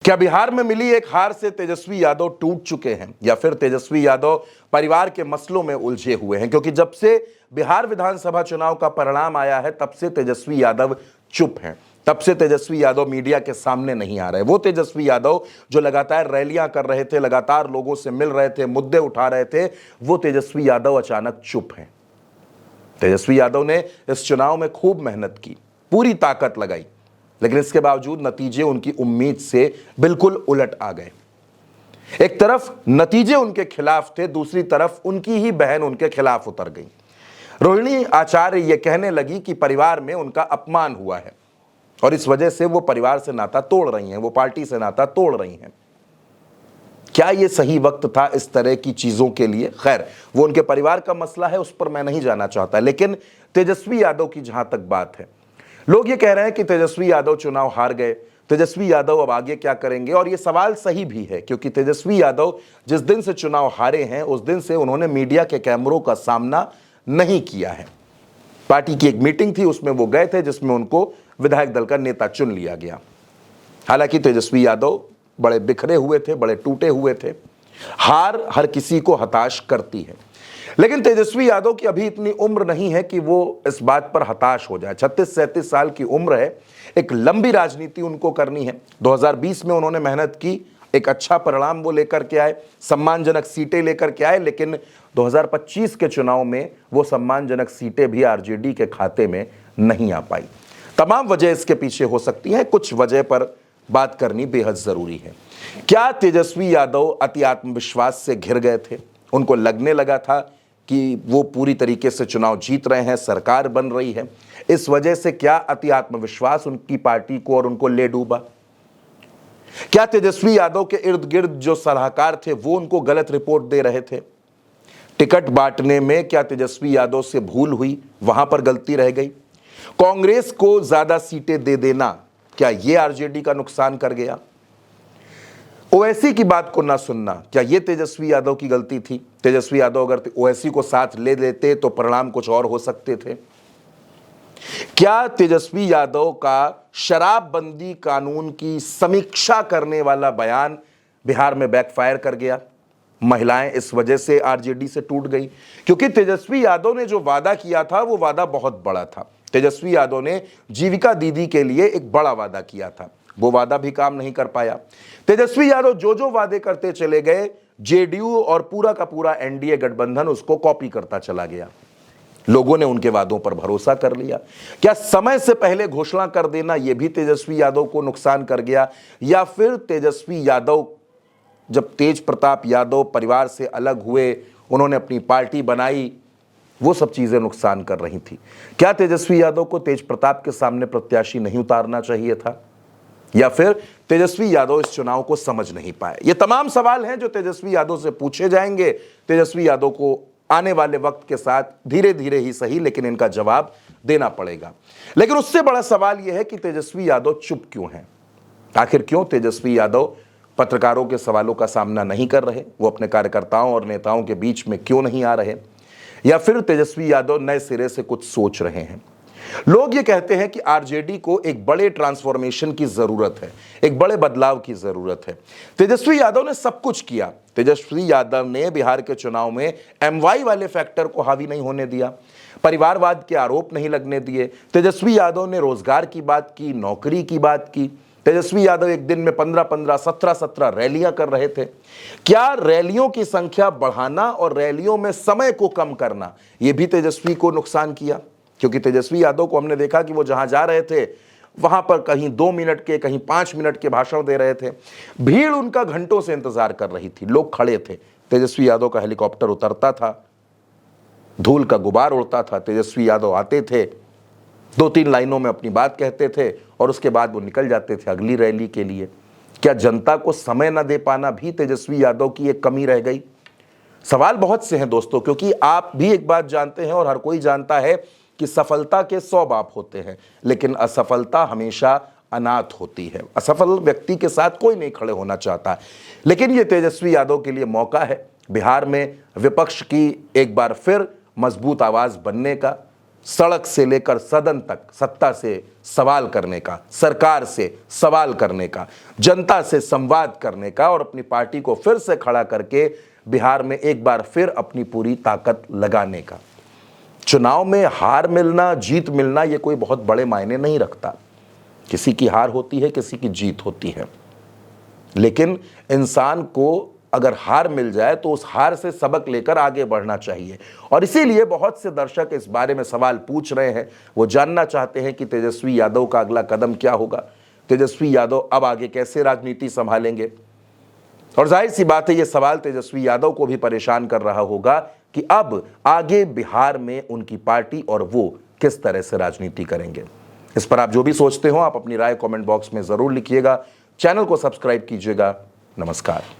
क्या बिहार में मिली एक हार से तेजस्वी यादव टूट चुके हैं या फिर तेजस्वी यादव परिवार के मसलों में उलझे हुए हैं? क्योंकि जब से बिहार विधानसभा चुनाव का परिणाम आया है तब से तेजस्वी यादव चुप हैं। तब से तेजस्वी यादव मीडिया के सामने नहीं आ रहे। वो तेजस्वी यादव जो लगातार रैलियां कर रहे थे, लगातार लोगों से मिल रहे थे, मुद्दे उठा रहे थे, वो तेजस्वी यादव अचानक चुप हैं। तेजस्वी यादव ने इस चुनाव में खूब मेहनत की, पूरी ताकत लगाई, लेकिन इसके बावजूद नतीजे उनकी उम्मीद से बिल्कुल उलट आ गए। एक तरफ नतीजे उनके खिलाफ थे, दूसरी तरफ उनकी ही बहन उनके खिलाफ उतर गई। रोहिणी आचार्य यह कहने लगी कि परिवार में उनका अपमान हुआ है और इस वजह से वो परिवार से नाता तोड़ रही हैं, वो पार्टी से नाता तोड़ रही हैं। क्या यह सही वक्त था इस तरह की चीजों के लिए? खैर, वो उनके परिवार का मसला है, उस पर मैं नहीं जाना चाहता। लेकिन तेजस्वी यादव की जहां तक बात है, लोग ये कह रहे हैं कि तेजस्वी यादव चुनाव हार गए, तेजस्वी यादव अब आगे क्या करेंगे? और ये सवाल सही भी है, क्योंकि तेजस्वी यादव जिस दिन से चुनाव हारे हैं उस दिन से उन्होंने मीडिया के कैमरों का सामना नहीं किया है। पार्टी की एक मीटिंग थी, उसमें वो गए थे, जिसमें उनको विधायक दल का नेता चुन लिया गया। हालांकि तेजस्वी यादव बड़े बिखरे हुए थे, बड़े टूटे हुए थे। हार हर किसी को हताश करती है, लेकिन तेजस्वी यादव की अभी इतनी उम्र नहीं है कि वो इस बात पर हताश हो जाए। 36-37 साल की उम्र है, एक लंबी राजनीति उनको करनी है। 2020 में उन्होंने मेहनत की, एक अच्छा परिणाम वो लेकर के आए, सम्मानजनक सीटें लेकर के आए, लेकिन 2025 के चुनाव में वो सम्मानजनक सीटें भी आरजेडी के खाते में नहीं आ पाई। तमाम वजह इसके पीछे हो सकती हैं, कुछ वजह पर बात करनी बेहद जरूरी है। क्या तेजस्वी यादव अति आत्मविश्वास से घिर गए थे? उनको लगने लगा था कि वो पूरी तरीके से चुनाव जीत रहे हैं, सरकार बन रही है, इस वजह से क्या अति आत्मविश्वास उनकी पार्टी को और उनको ले डूबा? क्या तेजस्वी यादव के इर्द गिर्द जो सलाहकार थे वो उनको गलत रिपोर्ट दे रहे थे? टिकट बांटने में क्या तेजस्वी यादव से भूल हुई, वहां पर गलती रह गई? कांग्रेस को ज्यादा सीटें दे देना, क्या यह आरजेडी का नुकसान कर गया? ओवैसी की बात को ना सुनना, क्या यह तेजस्वी यादव की गलती थी? तेजस्वी यादव अगर ओवैसी को साथ ले लेते तो परिणाम कुछ और हो सकते थे। क्या तेजस्वी यादव का शराबबंदी कानून की समीक्षा करने वाला बयान बिहार में बैकफायर कर गया? महिलाएं इस वजह से आरजेडी से टूट गई, क्योंकि तेजस्वी यादव ने जो वादा किया था वो वादा बहुत बड़ा था। तेजस्वी यादव ने जीविका दीदी के लिए एक बड़ा वादा किया था, वो वादा भी काम नहीं कर पाया। तेजस्वी यादव जो जो वादे करते चले गए, जेडीयू और पूरा का पूरा एनडीए गठबंधन उसको कॉपी करता चला गया। लोगों ने उनके वादों पर भरोसा कर लिया। क्या समय से पहले घोषणा कर देना यह भी तेजस्वी यादव को नुकसान कर गया? या फिर तेजस्वी यादव जब तेज प्रताप यादव परिवार से अलग हुए, उन्होंने अपनी पार्टी बनाई, वो सब चीजें नुकसान कर रही थी? क्या तेजस्वी यादव को तेज प्रताप के सामने प्रत्याशी नहीं उतारना चाहिए था? या फिर तेजस्वी यादव इस चुनाव को समझ नहीं पाए? ये तमाम सवाल हैं जो तेजस्वी यादव से पूछे जाएंगे। तेजस्वी यादव को आने वाले वक्त के साथ धीरे धीरे ही सही, लेकिन इनका जवाब देना पड़ेगा। लेकिन उससे बड़ा सवाल यह है कि तेजस्वी यादव चुप क्यों हैं? आखिर क्यों तेजस्वी यादव पत्रकारों के सवालों का सामना नहीं कर रहे? वो अपने कार्यकर्ताओं और नेताओं के बीच में क्यों नहीं आ रहे? या फिर तेजस्वी यादव नए सिरे से कुछ सोच रहे हैं? लोग ये कहते हैं कि आरजेडी को एक बड़े ट्रांसफॉर्मेशन की जरूरत है, एक बड़े बदलाव की जरूरत है। तेजस्वी यादव ने सब कुछ किया। तेजस्वी यादव ने बिहार के चुनाव में एमवाई वाले फैक्टर को हावी नहीं होने दिया, परिवारवाद के आरोप नहीं लगने दिए। तेजस्वी यादव ने रोजगार की बात की, नौकरी की बात की। तेजस्वी यादव एक दिन में 15-15, 17-17 रैलियां कर रहे थे। क्या रैलियों की संख्या बढ़ाना और रैलियों में समय को कम करना यह भी तेजस्वी को नुकसान किया? क्योंकि तेजस्वी यादव को हमने देखा कि वो जहां जा रहे थे वहां पर कहीं 2 मिनट के, कहीं 5 मिनट के भाषण दे रहे थे। भीड़ उनका घंटों से इंतजार कर रही थी, लोग खड़े थे। तेजस्वी यादव का हेलीकॉप्टर उतरता था, धूल का गुबार उड़ता था, तेजस्वी यादव आते थे, 2-3 लाइनों में अपनी बात कहते थे और उसके बाद वो निकल जाते थे अगली रैली के लिए। क्या जनता को समय न दे पाना भी तेजस्वी यादव की एक कमी रह गई? सवाल बहुत से हैं दोस्तों, क्योंकि आप भी एक बात जानते हैं और हर कोई जानता है कि सफलता के 100 बाप होते हैं, लेकिन असफलता हमेशा अनाथ होती है। असफल व्यक्ति के साथ कोई नहीं खड़े होना चाहता। लेकिन यह तेजस्वी यादव के लिए मौका है बिहार में विपक्ष की एक बार फिर मजबूत आवाज बनने का, सड़क से लेकर सदन तक सत्ता से सवाल करने का, सरकार से सवाल करने का, जनता से संवाद करने का और अपनी पार्टी को फिर से खड़ा करके बिहार में एक बार फिर अपनी पूरी ताकत लगाने का। चुनाव में हार मिलना, जीत मिलना ये कोई बहुत बड़े मायने नहीं रखता। किसी की हार होती है, किसी की जीत होती है, लेकिन इंसान को अगर हार मिल जाए तो उस हार से सबक लेकर आगे बढ़ना चाहिए। और इसीलिए बहुत से दर्शक इस बारे में सवाल पूछ रहे हैं। वो जानना चाहते हैं कि तेजस्वी यादव का अगला कदम क्या होगा, तेजस्वी यादव अब आगे कैसे राजनीति संभालेंगे। और जाहिर सी बात है, ये सवाल तेजस्वी यादव को भी परेशान कर रहा होगा कि अब आगे बिहार में उनकी पार्टी और वो किस तरह से राजनीति करेंगे। इस पर आप जो भी सोचते हो, आप अपनी राय कमेंट बॉक्स में जरूर लिखिएगा। चैनल को सब्सक्राइब कीजिएगा। नमस्कार।